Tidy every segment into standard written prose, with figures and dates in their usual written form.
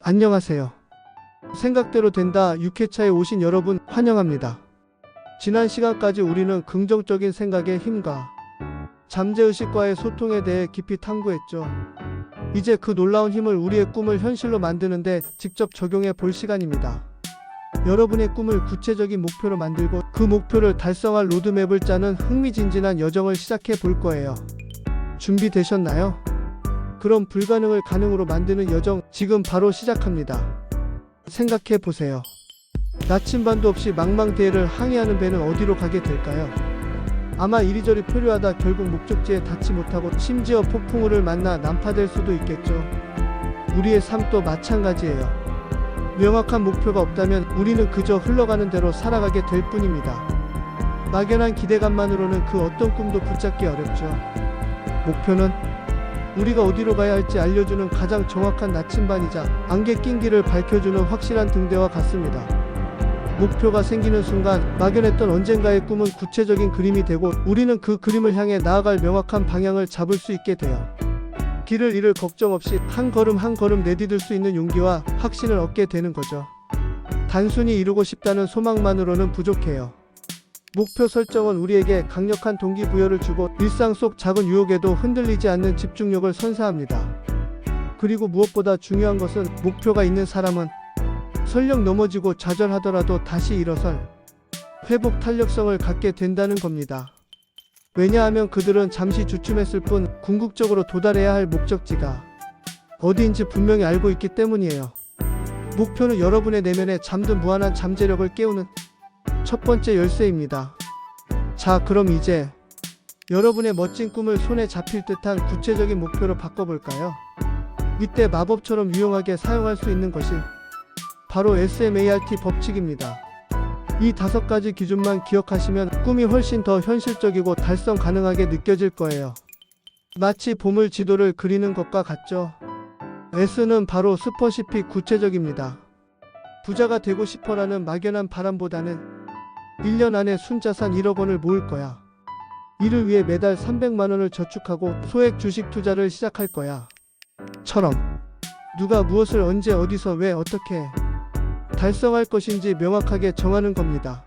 안녕하세요. 생각대로 된다 6회차에 오신 여러분 환영합니다. 지난 시간까지 우리는 긍정적인 생각의 힘과 잠재의식과의 소통에 대해 깊이 탐구했죠. 이제 그 놀라운 힘을 우리의 꿈을 현실로 만드는데 직접 적용해 볼 시간입니다. 여러분의 꿈을 구체적인 목표로 만들고 그 목표를 달성할 로드맵을 짜는 흥미진진한 여정을 시작해 볼 거예요. 준비되셨나요? 그럼 불가능을 가능으로 만드는 여정 지금 바로 시작합니다. 생각해 보세요. 나침반도 없이 망망대해를 항해하는 배는 어디로 가게 될까요? 아마 이리저리 표류하다 결국 목적지에 닿지 못하고 심지어 폭풍우를 만나 난파될 수도 있겠죠. 우리의 삶도 마찬가지예요. 명확한 목표가 없다면 우리는 그저 흘러가는 대로 살아가게 될 뿐입니다. 막연한 기대감만으로는 그 어떤 꿈도 붙잡기 어렵죠. 목표는 우리가 어디로 가야 할지 알려주는 가장 정확한 나침반이자 안개 낀 길을 밝혀주는 확실한 등대와 같습니다. 목표가 생기는 순간 막연했던 언젠가의 꿈은 구체적인 그림이 되고 우리는 그 그림을 향해 나아갈 명확한 방향을 잡을 수 있게 돼요. 길을 잃을 걱정 없이 한 걸음 한 걸음 내디딜 수 있는 용기와 확신을 얻게 되는 거죠. 단순히 이루고 싶다는 소망만으로는 부족해요. 목표 설정은 우리에게 강력한 동기부여를 주고 일상 속 작은 유혹에도 흔들리지 않는 집중력을 선사합니다. 그리고 무엇보다 중요한 것은 목표가 있는 사람은 설령 넘어지고 좌절하더라도 다시 일어설 회복 탄력성을 갖게 된다는 겁니다. 왜냐하면 그들은 잠시 주춤했을 뿐 궁극적으로 도달해야 할 목적지가 어디인지 분명히 알고 있기 때문이에요. 목표는 여러분의 내면에 잠든 무한한 잠재력을 깨우는 첫 번째 열쇠입니다. 자, 그럼 이제 여러분의 멋진 꿈을 손에 잡힐 듯한 구체적인 목표로 바꿔볼까요? 이때 마법처럼 유용하게 사용할 수 있는 것이 바로 SMART 법칙입니다. 이 5가지 기준만 기억하시면 꿈이 훨씬 더 현실적이고 달성 가능하게 느껴질 거예요. 마치 보물 지도를 그리는 것과 같죠? S는 바로 스퍼시픽 구체적입니다. 부자가 되고 싶어라는 막연한 바람보다는 1년 안에 순자산 1억 원을 모을 거야. 이를 위해 매달 300만 원을 저축하고 소액 주식 투자를 시작할 거야. 처럼 누가 무엇을 언제 어디서 왜 어떻게 달성할 것인지 명확하게 정하는 겁니다.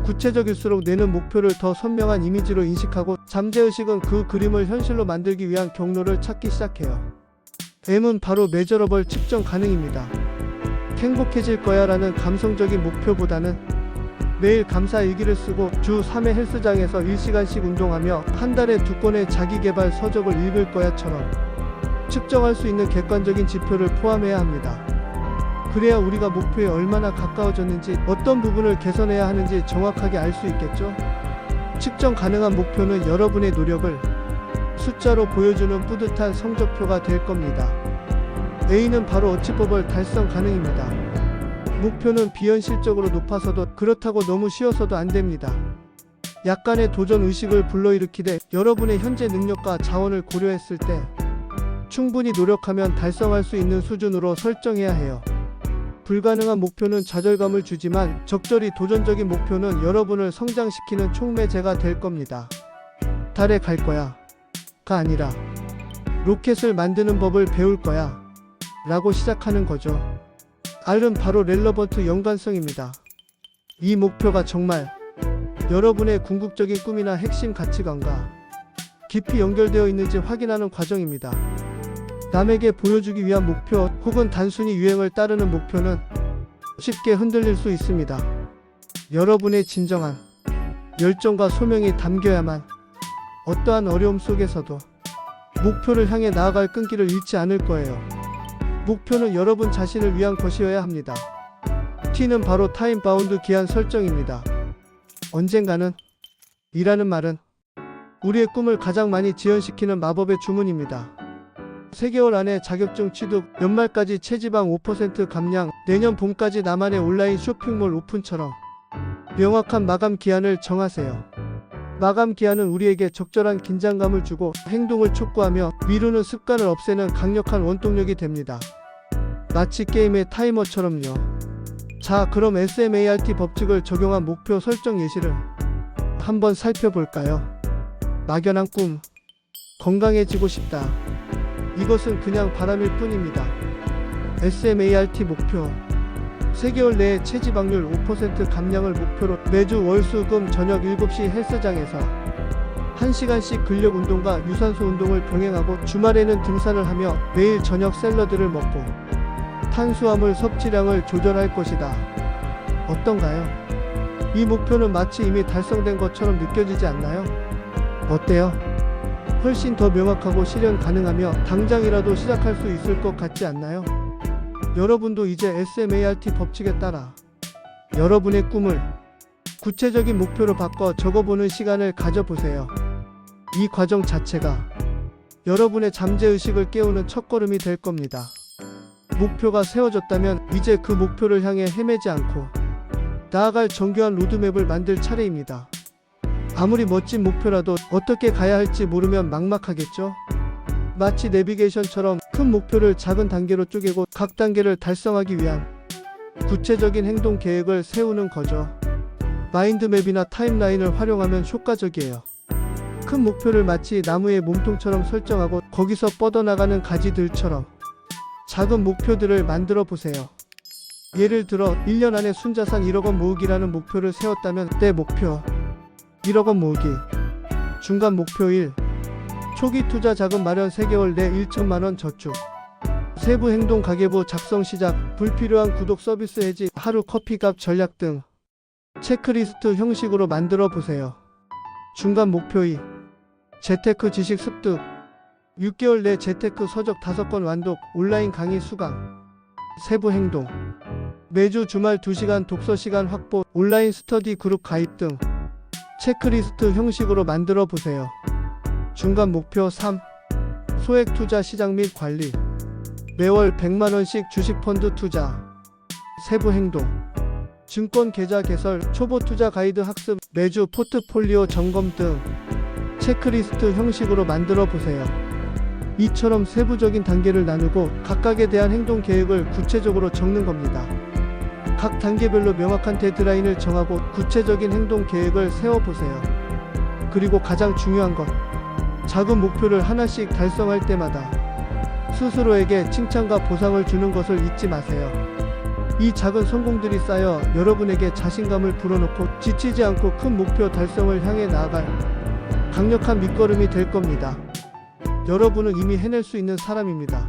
구체적일수록 내는 목표를 더 선명한 이미지로 인식하고 잠재의식은 그 그림을 현실로 만들기 위한 경로를 찾기 시작해요. M은 바로 메저러블 측정 가능입니다. 행복해질 거야 라는 감성적인 목표보다는 매일 감사 일기를 쓰고 주 3회 헬스장에서 1시간씩 운동하며 한 달에 2권의 자기개발 서적을 읽을 거야처럼 측정할 수 있는 객관적인 지표를 포함해야 합니다. 그래야 우리가 목표에 얼마나 가까워졌는지 어떤 부분을 개선해야 하는지 정확하게 알 수 있겠죠? 측정 가능한 목표는 여러분의 노력을 숫자로 보여주는 뿌듯한 성적표가 될 겁니다. A는 바로 어치버블 달성 가능입니다. 목표는 비현실적으로 높아서도 그렇다고 너무 쉬워서도 안 됩니다. 약간의 도전 의식을 불러일으키되 여러분의 현재 능력과 자원을 고려했을 때 충분히 노력하면 달성할 수 있는 수준으로 설정해야 해요. 불가능한 목표는 좌절감을 주지만 적절히 도전적인 목표는 여러분을 성장시키는 촉매제가 될 겁니다. 달에 갈 거야 가 아니라 로켓을 만드는 법을 배울 거야 라고 시작하는 거죠. R은 바로 렐러번트 연관성입니다. 이 목표가 정말 여러분의 궁극적인 꿈이나 핵심 가치관과 깊이 연결되어 있는지 확인하는 과정입니다. 남에게 보여주기 위한 목표 혹은 단순히 유행을 따르는 목표는 쉽게 흔들릴 수 있습니다. 여러분의 진정한 열정과 소명이 담겨야만 어떠한 어려움 속에서도 목표를 향해 나아갈 끈기를 잃지 않을 거예요. 목표는 여러분 자신을 위한 것이어야 합니다. T는 바로 타임 바운드 기한 설정입니다. 언젠가는 이라는 말은 우리의 꿈을 가장 많이 지연시키는 마법의 주문입니다. 3개월 안에 자격증 취득, 연말까지 체지방 5% 감량, 내년 봄까지 나만의 온라인 쇼핑몰 오픈처럼 명확한 마감 기한을 정하세요. 마감 기한은 우리에게 적절한 긴장감을 주고 행동을 촉구하며 미루는 습관을 없애는 강력한 원동력이 됩니다. 마치 게임의 타이머처럼요. 자, 그럼 SMART 법칙을 적용한 목표 설정 예시를 한번 살펴볼까요? 막연한 꿈, 건강해지고 싶다. 이것은 그냥 바람일 뿐입니다. SMART 목표. 3개월 내에 체지방률 5% 감량을 목표로 매주 월수금 저녁 7시 헬스장에서 1시간씩 근력 운동과 유산소 운동을 병행하고 주말에는 등산을 하며 매일 저녁 샐러드를 먹고 탄수화물 섭취량을 조절할 것이다. 어떤가요? 이 목표는 마치 이미 달성된 것처럼 느껴지지 않나요? 어때요? 훨씬 더 명확하고 실현 가능하며 당장이라도 시작할 수 있을 것 같지 않나요? 여러분도 이제 SMART 법칙에 따라 여러분의 꿈을 구체적인 목표로 바꿔 적어보는 시간을 가져보세요. 이 과정 자체가 여러분의 잠재의식을 깨우는 첫걸음이 될 겁니다. 목표가 세워졌다면 이제 그 목표를 향해 헤매지 않고 나아갈 정교한 로드맵을 만들 차례입니다. 아무리 멋진 목표라도 어떻게 가야 할지 모르면 막막하겠죠? 마치 내비게이션처럼 큰 목표를 작은 단계로 쪼개고 각 단계를 달성하기 위한 구체적인 행동 계획을 세우는 거죠. 마인드맵이나 타임라인을 활용하면 효과적이에요. 큰 목표를 마치 나무의 몸통처럼 설정하고 거기서 뻗어나가는 가지들처럼 작은 목표들을 만들어 보세요. 예를 들어 1년 안에 순자산 1억 원 모으기라는 목표를 세웠다면 내 목표 1억 원 모으기. 중간 목표 1. 초기 투자 자금 마련 3개월 내 1천만 원 저축. 세부 행동 가계부 작성 시작. 불필요한 구독 서비스 해지, 하루 커피값 전략 등 체크리스트 형식으로 만들어 보세요. 중간 목표 2. 재테크 지식 습득. 6개월 내 재테크 서적 5권 완독, 온라인 강의 수강. 세부 행동. 매주 주말 2시간 독서 시간 확보, 온라인 스터디 그룹 가입 등 체크리스트 형식으로 만들어 보세요. 중간 목표 3. 소액 투자 시작 및 관리. 매월 100만원씩 주식 펀드 투자. 세부 행동. 증권 계좌 개설, 초보 투자 가이드 학습, 매주 포트폴리오 점검 등 체크리스트 형식으로 만들어 보세요. 이처럼 세부적인 단계를 나누고 각각에 대한 행동 계획을 구체적으로 적는 겁니다. 각 단계별로 명확한 데드라인을 정하고 구체적인 행동 계획을 세워보세요. 그리고 가장 중요한 것, 작은 목표를 하나씩 달성할 때마다 스스로에게 칭찬과 보상을 주는 것을 잊지 마세요. 이 작은 성공들이 쌓여 여러분에게 자신감을 불어넣고 지치지 않고 큰 목표 달성을 향해 나아갈 강력한 밑거름이 될 겁니다. 여러분은 이미 해낼 수 있는 사람입니다.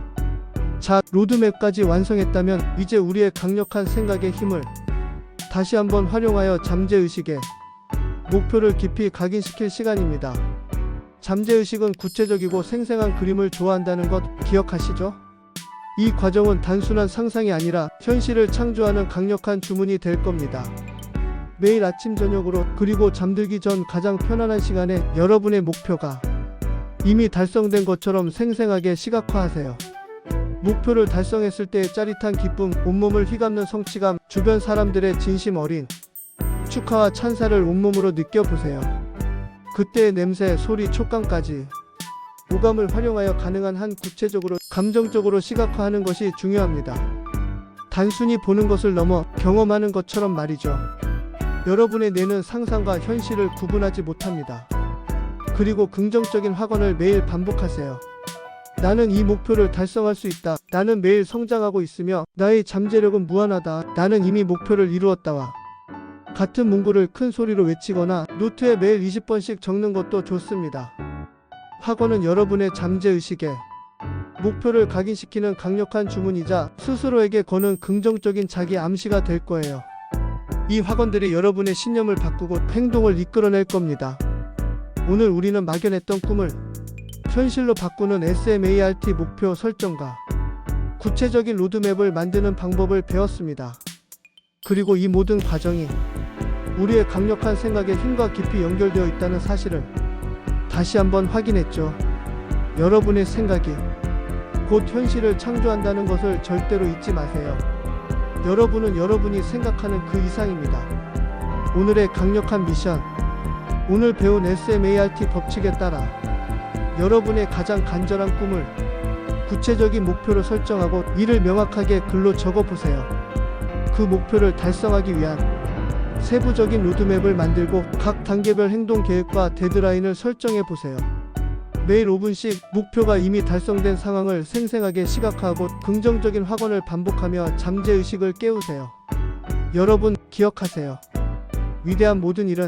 자, 로드맵까지 완성했다면 이제 우리의 강력한 생각의 힘을 다시 한번 활용하여 잠재의식에 목표를 깊이 각인시킬 시간입니다. 잠재의식은 구체적이고 생생한 그림을 좋아한다는 것 기억하시죠? 이 과정은 단순한 상상이 아니라 현실을 창조하는 강력한 주문이 될 겁니다. 매일 아침 저녁으로 그리고 잠들기 전 가장 편안한 시간에 여러분의 목표가 이미 달성된 것처럼 생생하게 시각화하세요. 목표를 달성했을 때의 짜릿한 기쁨, 온몸을 휘감는 성취감, 주변 사람들의 진심 어린 축하와 찬사를 온몸으로 느껴보세요. 그때의 냄새, 소리, 촉감까지 오감을 활용하여 가능한 한 구체적으로 감정적으로 시각화하는 것이 중요합니다. 단순히 보는 것을 넘어 경험하는 것처럼 말이죠. 여러분의 뇌는 상상과 현실을 구분하지 못합니다. 그리고 긍정적인 확언을 매일 반복하세요. 나는 이 목표를 달성할 수 있다. 나는 매일 성장하고 있으며 나의 잠재력은 무한하다. 나는 이미 목표를 이루었다와 같은 문구를 큰 소리로 외치거나 노트에 매일 20번씩 적는 것도 좋습니다. 확언은 여러분의 잠재의식에 목표를 각인시키는 강력한 주문이자 스스로에게 거는 긍정적인 자기 암시가 될 거예요. 이 확언들이 여러분의 신념을 바꾸고 행동을 이끌어낼 겁니다. 오늘 우리는 막연했던 꿈을 현실로 바꾸는 SMART 목표 설정과 구체적인 로드맵을 만드는 방법을 배웠습니다. 그리고 이 모든 과정이 우리의 강력한 생각의 힘과 깊이 연결되어 있다는 사실을 다시 한번 확인했죠. 여러분의 생각이 곧 현실을 창조한다는 것을 절대로 잊지 마세요. 여러분은 여러분이 생각하는 그 이상입니다. 오늘의 강력한 미션. 오늘 배운 SMART 법칙에 따라 여러분의 가장 간절한 꿈을 구체적인 목표로 설정하고 이를 명확하게 글로 적어보세요. 그 목표를 달성하기 위한 세부적인 로드맵을 만들고 각 단계별 행동 계획과 데드라인을 설정해보세요. 매일 5분씩 목표가 이미 달성된 상황을 생생하게 시각화하고 긍정적인 확언을 반복하며 잠재의식을 깨우세요. 여러분 기억하세요. 위대한 모든 일은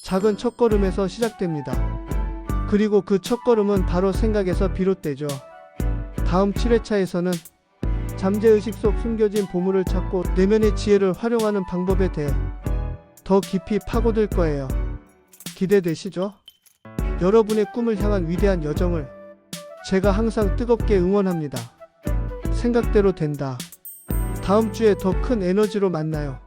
작은 첫걸음에서 시작됩니다. 그리고 그 첫걸음은 바로 생각에서 비롯되죠. 다음 7회차에서는 잠재의식 속 숨겨진 보물을 찾고 내면의 지혜를 활용하는 방법에 대해 더 깊이 파고들 거예요. 기대되시죠? 여러분의 꿈을 향한 위대한 여정을 제가 항상 뜨겁게 응원합니다. 생각대로 된다. 다음 주에 더 큰 에너지로 만나요.